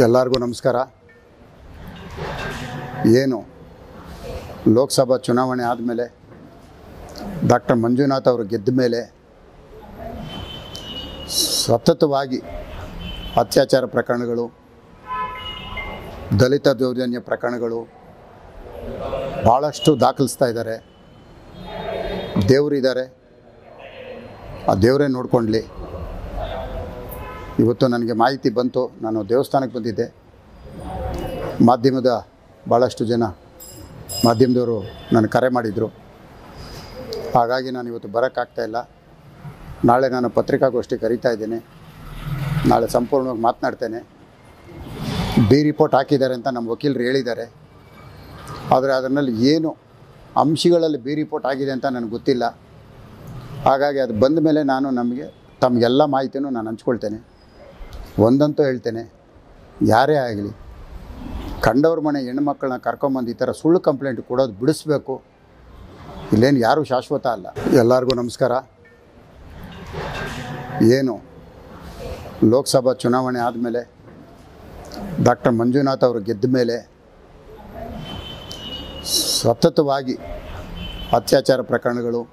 ಎಲ್ಲರಿಗೂ ನಮಸ್ಕಾರ. ಏನು ಲೋಕಸಭಾ ಚುನಾವಣೆ ಆದಮೇಲೆ ಡಾಕ್ಟರ್ ಮಂಜುನಾಥ್ ಅವರು ಗೆದ್ದ ಮೇಲೆ ಸತತವಾಗಿ ಅತ್ಯಾಚಾರ ಪ್ರಕರಣಗಳು, ದಲಿತ ದೌರ್ಜನ್ಯ ಪ್ರಕರಣಗಳು ಭಾಳಷ್ಟು ದಾಖಲಿಸ್ತಾ ಇದ್ದಾರೆ. ದೇವರಿದ್ದಾರೆ, ಆ ದೇವರೇ ನೋಡ್ಕೊಳ್ಳಿ. ಇವತ್ತು ನನಗೆ ಮಾಹಿತಿ ಬಂತು. ನಾನು ದೇವಸ್ಥಾನಕ್ಕೆ ಬಂದಿದ್ದೆ. ಮಾಧ್ಯಮದ ಭಾಳಷ್ಟು ಜನ ಮಾಧ್ಯಮದವರು ನನಗೆ ಕರೆ ಮಾಡಿದರು. ಹಾಗಾಗಿ ನಾನು ಇವತ್ತು ಬರೋಕ್ಕಾಗ್ತಾಯಿಲ್ಲ. ನಾಳೆ ನಾನು ಪತ್ರಿಕಾಗೋಷ್ಠಿ ಕರೀತಾ ಇದ್ದೇನೆ. ನಾಳೆ ಸಂಪೂರ್ಣವಾಗಿ ಮಾತನಾಡ್ತೇನೆ. ಬಿ ರಿಪೋರ್ಟ್ ಹಾಕಿದ್ದಾರೆ ಅಂತ ನಮ್ಮ ವಕೀಲರು ಹೇಳಿದ್ದಾರೆ. ಆದರೆ ಅದರಲ್ಲಿ ಏನು ಅಂಶಗಳಲ್ಲಿ ಬಿ ರಿಪೋರ್ಟ್ ಆಗಿದೆ ಅಂತ ನನಗೆ ಗೊತ್ತಿಲ್ಲ. ಹಾಗಾಗಿ ಅದು ಬಂದ ಮೇಲೆ ನಾನು ತಮಗೆಲ್ಲ ಮಾಹಿತಿನೂ ನಾನು ಹಂಚ್ಕೊಳ್ತೇನೆ. ಒಂದಂತೂ ಹೇಳ್ತೇನೆ, ಯಾರೇ ಆಗಲಿ ಕಂಡವ್ರ ಮನೆ ಹೆಣ್ಮಕ್ಳನ್ನ ಕರ್ಕೊಂಬಂದು ಈ ಥರ ಸುಳ್ಳು ಕಂಪ್ಲೇಂಟ್ ಕೊಡೋದು ಬಿಡಿಸ್ಬೇಕು. ಇಲ್ಲೇನು ಯಾರೂ ಶಾಶ್ವತ ಅಲ್ಲ. ಎಲ್ಲರಿಗೂ ನಮಸ್ಕಾರ. ಏನು ಲೋಕಸಭಾ ಚುನಾವಣೆ ಆದಮೇಲೆ ಡಾಕ್ಟರ್ ಮಂಜುನಾಥ್ ಅವರು ಗೆದ್ದ ಮೇಲೆ ಸತತವಾಗಿ ಅತ್ಯಾಚಾರ ಪ್ರಕರಣಗಳು,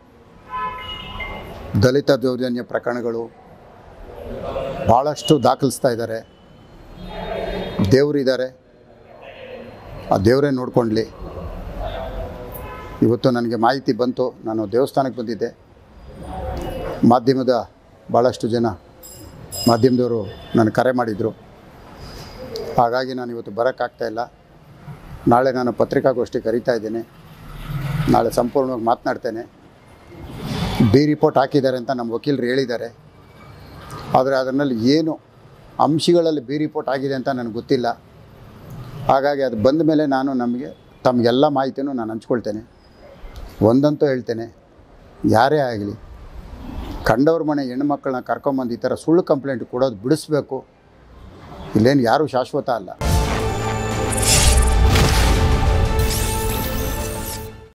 ದಲಿತ ದೌರ್ಜನ್ಯ ಪ್ರಕರಣಗಳು ಭಾಳಷ್ಟು ದಾಖಲಿಸ್ತಾ ಇದ್ದಾರೆ. ದೇವರಿದ್ದಾರೆ, ಆ ದೇವರೇ ನೋಡ್ಕೊಳ್ಳಿ. ಇವತ್ತು ನನಗೆ ಮಾಹಿತಿ ಬಂತು. ನಾನು ದೇವಸ್ಥಾನಕ್ಕೆ ಬಂದಿದ್ದೆ. ಮಾಧ್ಯಮದ ಭಾಳಷ್ಟು ಜನ ಮಾಧ್ಯಮದವರು ನನಗೆ ಕರೆ ಮಾಡಿದರು. ಹಾಗಾಗಿ ನಾನು ಇವತ್ತು ಬರೋಕ್ಕಾಗ್ತಾಯಿಲ್ಲ. ನಾಳೆ ನಾನು ಪತ್ರಿಕಾಗೋಷ್ಠಿ ಕರೀತಾ ಇದ್ದೇನೆ. ನಾಳೆ ಸಂಪೂರ್ಣವಾಗಿ ಮಾತನಾಡ್ತೇನೆ. ಬಿ ರಿಪೋರ್ಟ್ ಹಾಕಿದ್ದಾರೆ ಅಂತ ನಮ್ಮ ವಕೀಲರು ಹೇಳಿದ್ದಾರೆ. ಆದರೆ ಅದರಲ್ಲಿ ಏನು ಅಂಶಗಳಲ್ಲಿ ಬಿ ರಿಪೋರ್ಟ್ ಆಗಿದೆ ಅಂತ ನನಗೆ ಗೊತ್ತಿಲ್ಲ. ಹಾಗಾಗಿ ಅದು ಬಂದ ಮೇಲೆ ನಾನು ತಮಗೆಲ್ಲ ಮಾಹಿತಿನೂ ನಾನು ಹಂಚ್ಕೊಳ್ತೇನೆ. ಒಂದಂತೂ ಹೇಳ್ತೇನೆ, ಯಾರೇ ಆಗಲಿ ಕಂಡವ್ರ ಮನೆ ಹೆಣ್ಮಕ್ಳನ್ನ ಕರ್ಕೊಂಬಂದು ಈ ಥರ ಸುಳ್ಳು ಕಂಪ್ಲೇಂಟ್ ಕೊಡೋದು ಬಿಡಿಸ್ಬೇಕು. ಇಲ್ಲೇನು ಯಾರೂ ಶಾಶ್ವತ ಅಲ್ಲ.